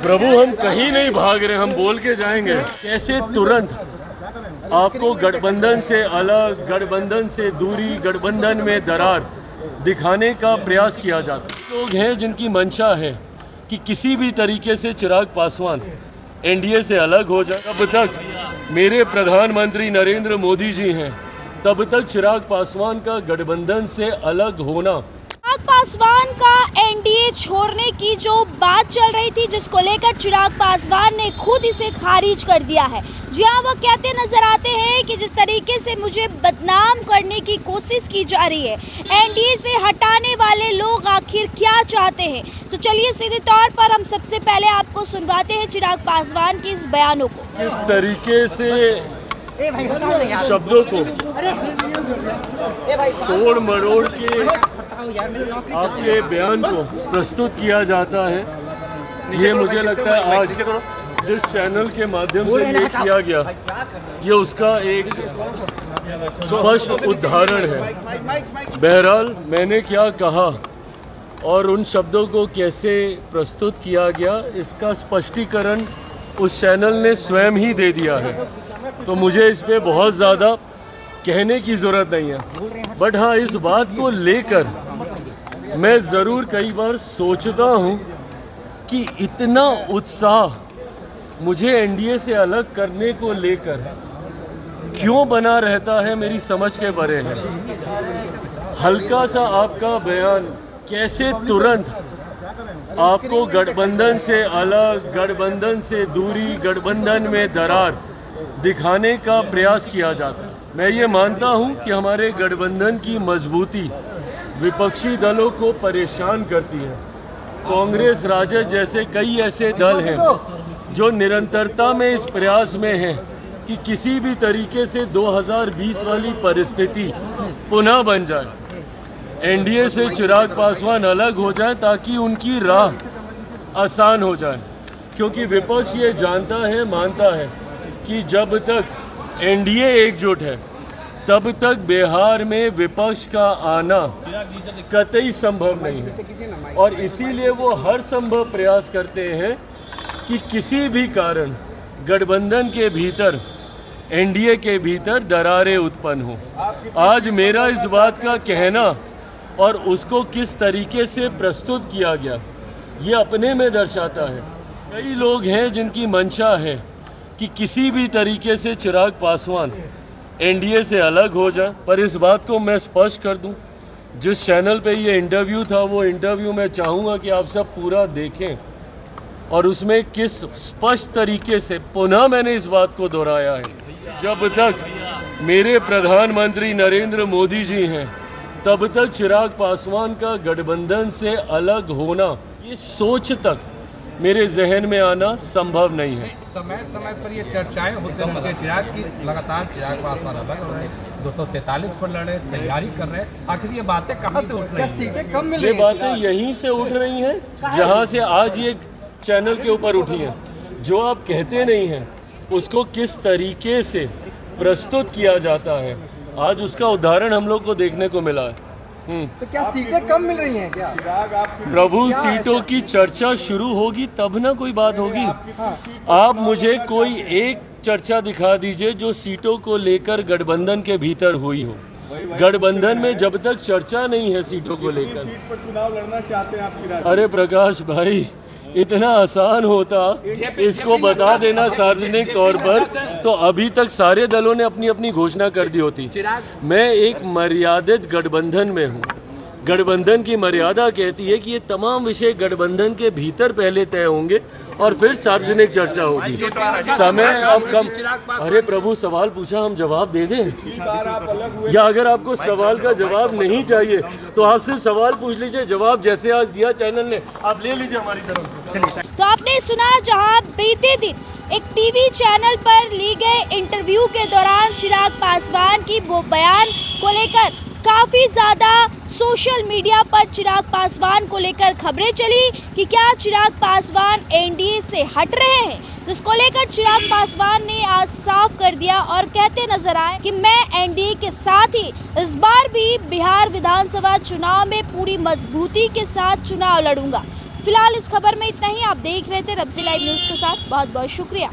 प्रभु हम कहीं नहीं भाग रहे, हम बोल के जाएंगे। कैसे तुरंत आपको गठबंधन से अलग, गठबंधन से दूरी, गठबंधन में दरार दिखाने का प्रयास किया जाता है। लोग हैं जिनकी मंशा है कि किसी भी तरीके से चिराग पासवान एनडीए से अलग हो जाए। तब तक मेरे प्रधानमंत्री नरेंद्र मोदी जी हैं, तब तक चिराग पासवान का गठबंधन से अलग होना, चिराग पासवान का एनडीए छोड़ने की जो बात चल रही थी, जिसको लेकर चिराग पासवान ने खुद इसे खारिज कर दिया है। जी हाँ, वो कहते नजर आते हैं कि जिस तरीके से मुझे बदनाम करने की कोशिश की जा रही है, एनडीए से हटाने वाले लोग आखिर क्या चाहते हैं। तो चलिए सीधे तौर पर हम सबसे पहले आपको सुनवाते हैं चिराग पासवान के इस बयानों को। किस तरीके से शब्दों को तोड़ मरोड़ के आपके बयान को प्रस्तुत किया जाता है, ये मुझे लगता है आज जिस चैनल के माध्यम से ये किया गया, ये उसका एक स्पष्ट उदाहरण है। बहरहाल मैंने क्या कहा और उन शब्दों को कैसे प्रस्तुत किया गया, इसका स्पष्टीकरण उस चैनल ने स्वयं ही दे दिया है, तो मुझे इस पे बहुत ज़्यादा कहने की ज़रूरत नहीं है। बट हाँ, इस बात को लेकर मैं ज़रूर कई बार सोचता हूँ कि इतना उत्साह मुझे एनडीए से अलग करने को लेकर क्यों बना रहता है, मेरी समझ के परे है। हल्का सा आपका बयान कैसे तुरंत आपको गठबंधन से अलग, गठबंधन से दूरी, गठबंधन में दरार दिखाने का प्रयास किया जाता है। मैं ये मानता हूँ कि हमारे गठबंधन की मजबूती विपक्षी दलों को परेशान करती है। कांग्रेस, राजद जैसे कई ऐसे दल हैं जो निरंतरता में इस प्रयास में हैं कि किसी भी तरीके से 2020 वाली परिस्थिति पुनः बन जाए, एनडीए से चिराग पासवान अलग हो जाए ताकि उनकी राह आसान हो जाए। क्योंकि विपक्ष ये जानता है, मानता है कि जब तक एनडीए एकजुट है, तब तक बिहार में विपक्ष का आना कतई संभव नहीं है, और इसीलिए वो हर संभव प्रयास करते हैं कि किसी भी कारण गठबंधन के भीतर, एनडीए के भीतर दरारें उत्पन्न हो। आज मेरा इस बात का कहना और उसको किस तरीके से प्रस्तुत किया गया, ये अपने में दर्शाता है। कई लोग हैं जिनकी मंशा है कि किसी भी तरीके से चिराग पासवान एनडीए से अलग हो जाए, पर इस बात को मैं स्पष्ट कर दूं, जिस चैनल पे ये इंटरव्यू था, वो इंटरव्यू मैं चाहूँगा कि आप सब पूरा देखें, और उसमें किस स्पष्ट तरीके से पुनः मैंने इस बात को दोहराया है, जब तक मेरे प्रधानमंत्री नरेंद्र मोदी जी हैं, तब तक चिराग पासवान का गठबंधन से अलग होना, ये सोच तक मेरे जहन में आना संभव नहीं है। समय समय पर ये चर्चाएं होते रहते हैं चिराग की, लगातार चिराग पासवान अलग हो रहे, 243 पर लड़े, तैयारी कर रहे हैं। आखिर ये बातें कहाँ से उठ रही हैं? सीटें कम मिल रही हैं? ये बातें यहीं से उठ रही हैं जहाँ से आज ये चैनल के ऊपर उठी हैं। जो आप कहते नहीं हैं उसको किस तरीके से प्रस्तुत किया जाता है, आज उसका उदाहरण हम लोग को देखने को मिला है। तो क्या सीटें कम मिल रही हैं क्या? प्रभु, सीटों की चर्चा शुरू होगी तब ना कोई बात होगी। आप मुझे कोई एक चर्चा दिखा दीजिए जो सीटों को लेकर गठबंधन के भीतर हुई हो। गठबंधन में जब तक चर्चा नहीं है सीटों को लेकर, चुनाव लड़ना चाहते हैं आप? अरे प्रकाश भाई, इतना आसान होता इसको बता देना सार्वजनिक तौर पर, तो अभी तक सारे दलों ने अपनी अपनी घोषणा कर दी होती। मैं एक मर्यादित गठबंधन में हूँ। गठबंधन की मर्यादा कहती है कि ये तमाम विषय गठबंधन के भीतर पहले तय होंगे और फिर सार्वजनिक चर्चा होगी। समय अब कम। अरे प्रभु, सवाल पूछा, हम जवाब दे दें? या अगर आपको सवाल का जवाब नहीं चाहिए तो आप सिर्फ सवाल पूछ लीजिए, जवाब जैसे आज दिया चैनल ने, आप ले लीजिए हमारी तरफ। तो आपने सुना, जहां बीते दिन एक टीवी चैनल पर ली गए इंटरव्यू के दौरान चिराग पासवान की वो बयान को लेकर काफ़ी ज़्यादा सोशल मीडिया पर चिराग पासवान को लेकर खबरें चली कि क्या चिराग पासवान एनडीए से हट रहे हैं, जिसको लेकर चिराग पासवान ने आज साफ कर दिया और कहते नजर आए कि मैं एनडीए के साथ ही इस बार भी बिहार विधानसभा चुनाव में पूरी मजबूती के साथ चुनाव लड़ूंगा। फिलहाल इस खबर में इतना ही। आप देख रहे थे रब्जी लाइव न्यूज़ के साथ, बहुत बहुत शुक्रिया।